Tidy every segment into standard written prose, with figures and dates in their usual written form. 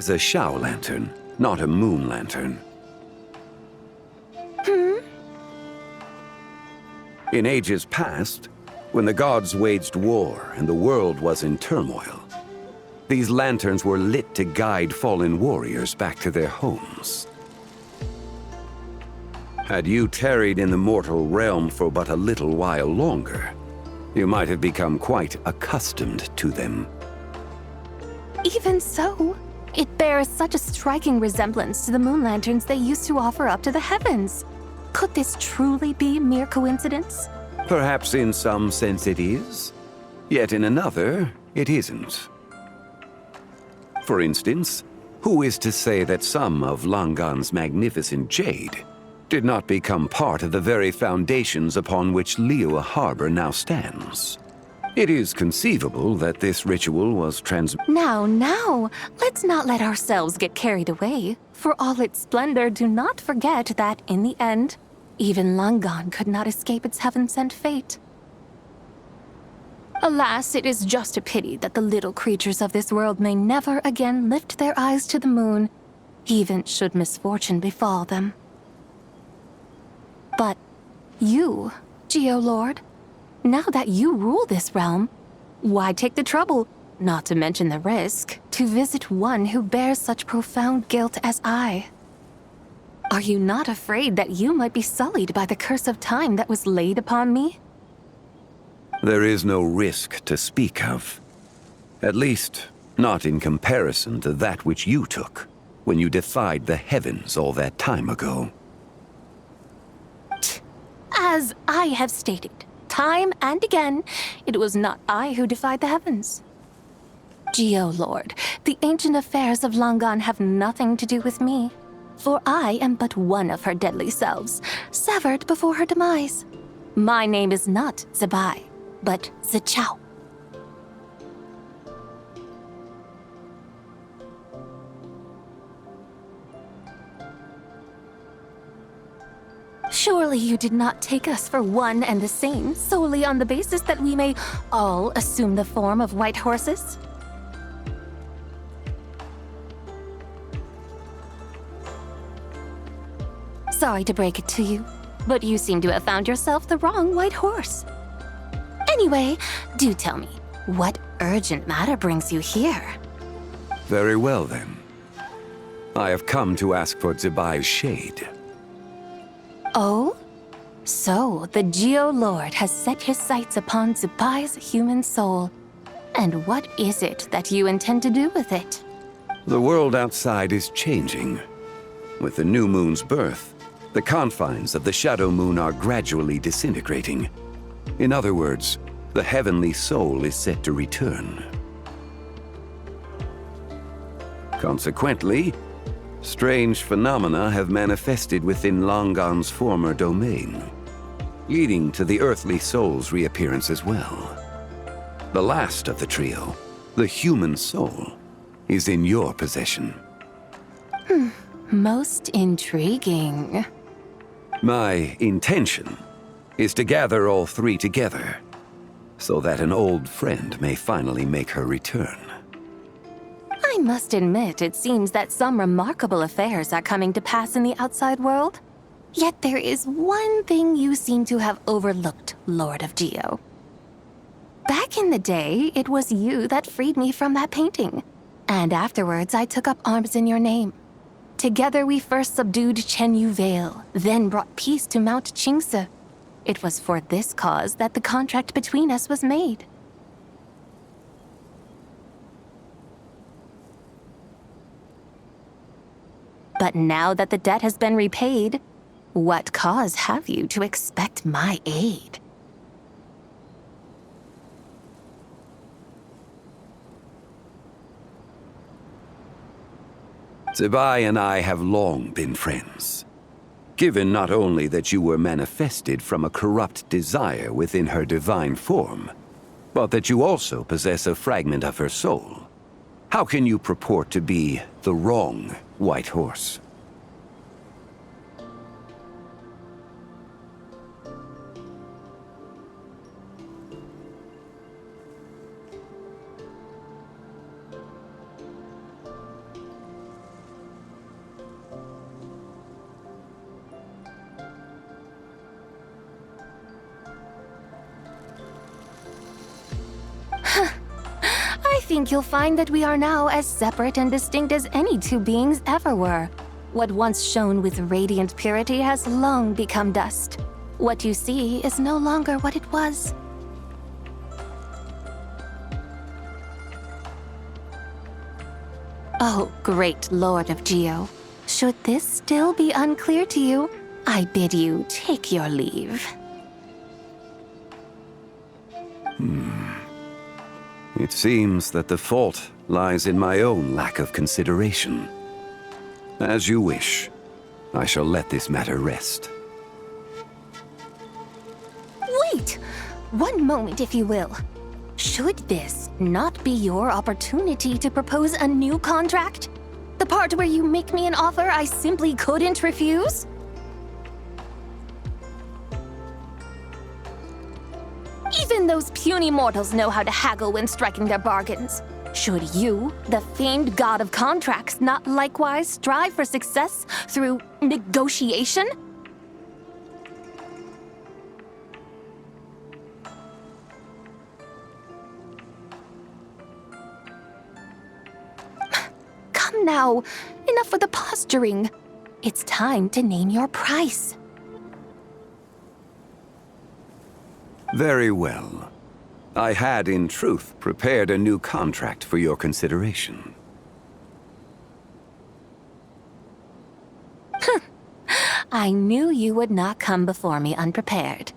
It's a Shao lantern, not a moon lantern. In ages past, when the gods waged war and the world was in turmoil, these lanterns were lit to guide fallen warriors back to their homes. Had you tarried in the mortal realm for but a little while longer, you might have become quite accustomed to them. Even so, it bears such a striking resemblance to the moon lanterns they used to offer up to the heavens. Could this truly be mere coincidence? Perhaps in some sense it is, yet in another, it isn't. For instance, who is to say that some of Langan's magnificent jade did not become part of the very foundations upon which Liyue Harbor now stands? It is conceivable that this ritual was Now, let's not let ourselves get carried away. For all its splendor, do not forget that, in the end, even Langan could not escape its heaven-sent fate. Alas, it is just a pity that the little creatures of this world may never again lift their eyes to the moon, even should misfortune befall them. But you, Geolord, now that you rule this realm, why take the trouble, not to mention the risk, to visit one who bears such profound guilt as I? Are you not afraid that you might be sullied by the curse of time that was laid upon me? There is no risk to speak of. At least, not in comparison to that which you took when you defied the heavens all that time ago. As I have stated, time and again, it was not I who defied the heavens. Geolord, the ancient affairs of Langan have nothing to do with me, for I am but one of her deadly selves, severed before her demise. My name is not Zebai, but Zichao. Surely you did not take us for one and the same, solely on the basis that we may all assume the form of white horses? Sorry to break it to you, but you seem to have found yourself the wrong white horse. Anyway, do tell me, what urgent matter brings you here? Very well, then. I have come to ask for Zebai's shade. Oh? So, the Geolord has set his sights upon Zebai's human soul. And what is it that you intend to do with it? The world outside is changing. With the new moon's birth, the confines of the shadow moon are gradually disintegrating. In other words, the heavenly soul is set to return. Consequently, strange phenomena have manifested within Langan's former domain, leading to the earthly soul's reappearance as well. The last of the trio, the human soul, is in your possession. Most intriguing. My intention is to gather all three together, so that an old friend may finally make her return. I must admit, it seems that some remarkable affairs are coming to pass in the outside world. Yet there is one thing you seem to have overlooked, Lord of Geo. Back in the day, it was you that freed me from that painting. And afterwards, I took up arms in your name. Together we first subdued Chenyu Vale, then brought peace to Mount Qingse. It was for this cause that the contract between us was made. But now that the debt has been repaid, what cause have you to expect my aid? Zebai and I have long been friends. Given not only that you were manifested from a corrupt desire within her divine form, but that you also possess a fragment of her soul, how can you purport to be the wrong white horse? think you'll find that we are now as separate and distinct as any two beings ever were. What once shone with radiant purity has long become dust. What you see is no longer what it was. Oh, great Lord of Geo. Should this still be unclear to you, I bid you take your leave. It seems that the fault lies in my own lack of consideration. As you wish. I shall let this matter rest. Wait! One moment, if you will. Should this not be your opportunity to propose a new contract? The part where you make me an offer I simply couldn't refuse? Even those puny mortals know how to haggle when striking their bargains. Should you, the famed god of contracts, not likewise strive for success through negotiation? Come now, enough with the posturing. It's time to name your price. Very well. I had, in truth, prepared a new contract for your consideration. I knew you would not come before me unprepared.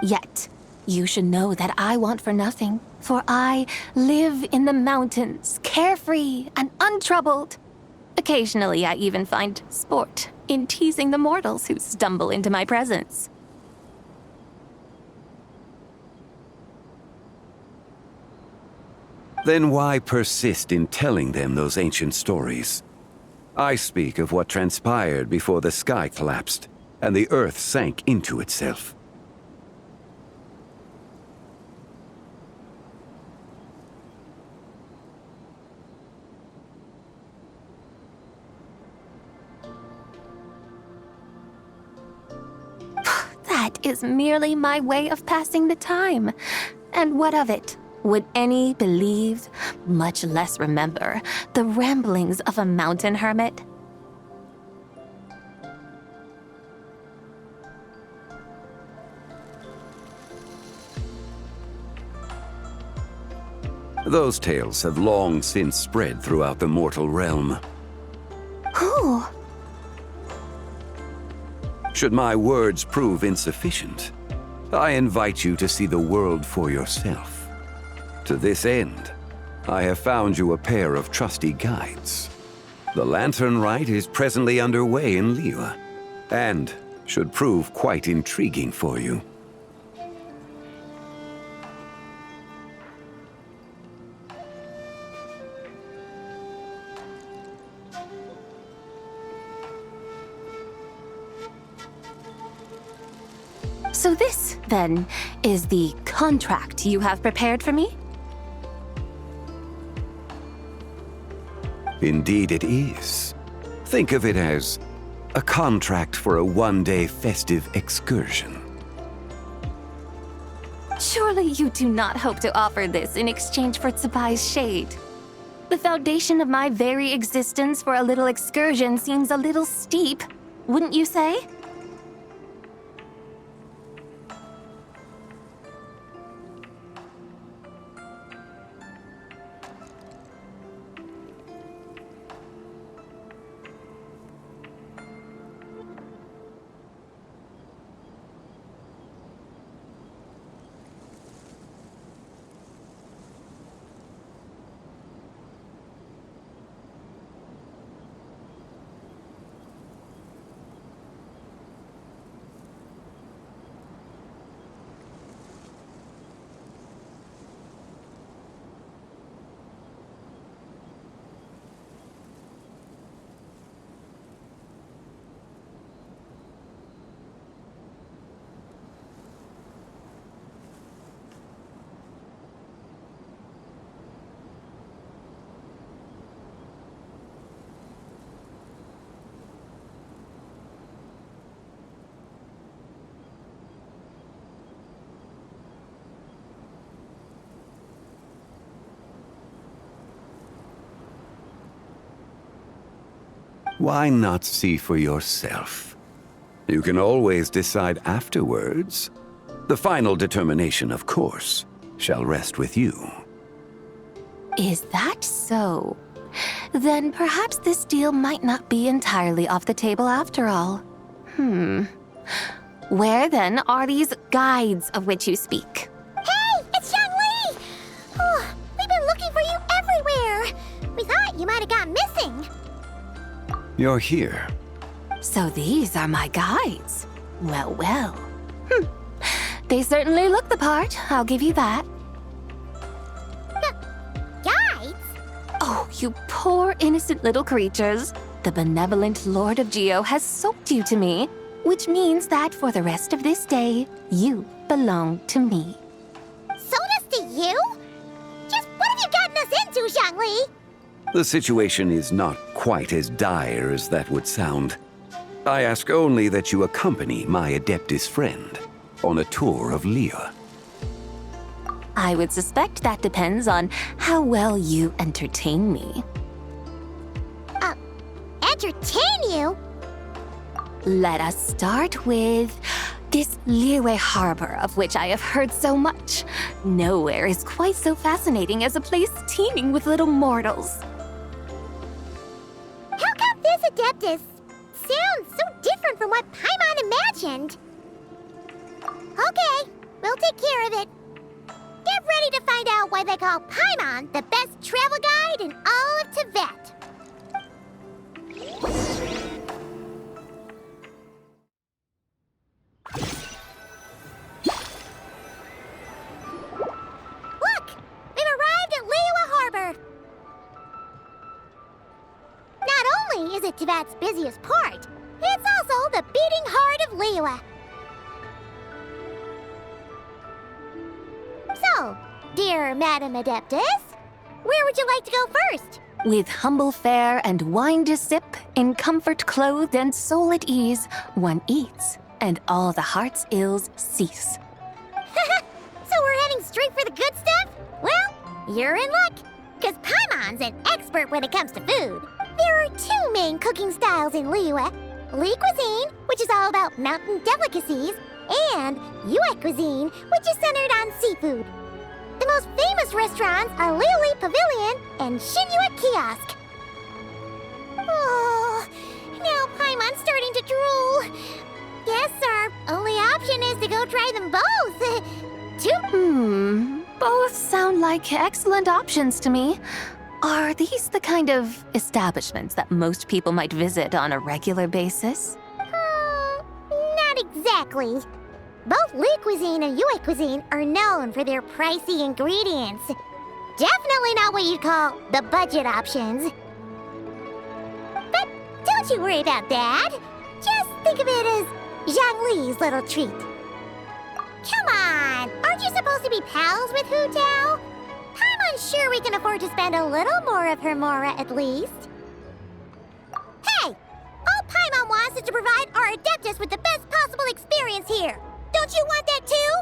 Yet, you should know that I want for nothing, for I live in the mountains, carefree and untroubled. Occasionally, I even find sport in teasing the mortals who stumble into my presence. Then why persist in telling them those ancient stories? I speak of what transpired before the sky collapsed and the earth sank into itself. That is merely my way of passing the time. And what of it? Would any believe, much less remember, the ramblings of a mountain hermit? Those tales have long since spread throughout the mortal realm. Who? Should my words prove insufficient, I invite you to see the world for yourself. To this end, I have found you a pair of trusty guides. The lantern rite is presently underway in Liyue, and should prove quite intriguing for you. So this, then, is the contract you have prepared for me? Indeed it is. Think of it as a contract for a one-day festive excursion. Surely you do not hope to offer this in exchange for Tsubai's shade. The foundation of my very existence for a little excursion seems a little steep, wouldn't you say? Why not see for yourself? You can always decide afterwards. The final determination, of course, shall rest with you. Is that so? Then perhaps this deal might not be entirely off the table after all. Where then are these guides of which you speak? Hey, it's Zhangli! Oh, we've been looking for you everywhere. We thought you might have gone missing. You're here. So these are my guides. Well, well. They certainly look the part, I'll give you that. Guides? Oh, you poor innocent little creatures. The benevolent Lord of Geo has sold you to me, which means that for the rest of this day, you belong to me. Sold us to you? Just what have you gotten us into, Zhangli? The situation is not quite as dire as that would sound. I ask only that you accompany my Adeptus friend on a tour of Liyue. I would suspect that depends on how well you entertain me. Entertain you? Let us start with this Liyue Harbor of which I have heard so much. Nowhere is quite so fascinating as a place teeming with little mortals. How come this Adeptus sounds so different from what Paimon imagined? Okay, we'll take care of it. Get ready to find out why they call Paimon the best travel guide in all of Tibet. Look! We've arrived at Liyue Harbor. Not only is it Tibet's busiest port, it's also the beating heart of Liyue. So, dear Madam Adeptus, where would you like to go first? With humble fare and wine to sip, in comfort clothed and soul at ease, one eats, and all the heart's ills cease. So we're heading straight for the good stuff? Well, you're in luck, because Paimon's an expert when it comes to food. There are two main cooking styles in Liyue. Li cuisine, which is all about mountain delicacies, and Yue cuisine, which is centered on seafood. The most famous restaurants are Liyue Pavilion and Xinyue Kiosk. Oh, now Paimon's starting to drool. Guess our only option is to go try them both. Both sound like excellent options to me. Are these the kind of establishments that most people might visit on a regular basis? Not exactly. Both Li cuisine and Yue cuisine are known for their pricey ingredients. Definitely not what you'd call the budget options. But don't you worry about that. Just think of it as Zhangli's little treat. Come on, aren't you supposed to be pals with Hu Tao? I'm unsure we can afford to spend a little more of her mora at least. Hey! All Paimon wants is to provide our Adeptus with the best possible experience here. Don't you want that too?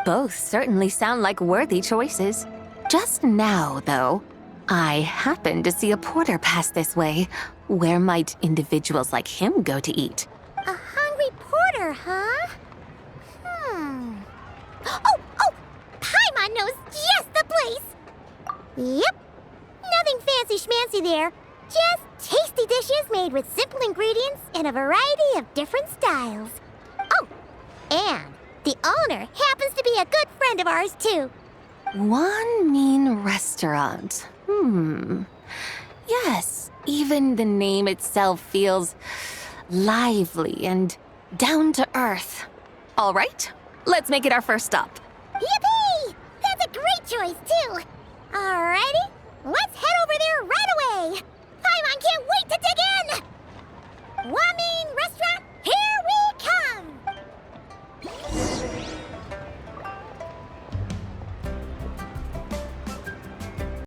Both certainly sound like worthy choices. Just now, though, I happened to see a porter pass this way. Where might individuals like him go to eat? A hungry porter, huh? Oh! Paimon knows just the place! Yep. Nothing fancy schmancy there. Just tasty dishes made with simple ingredients in a variety of different styles. Oh, and the owner happens to be a good friend of ours, too. One mean restaurant. Yes, even the name itself feels lively and down to earth. All right, let's make it our first stop. Yippee! That's a great choice, too. Our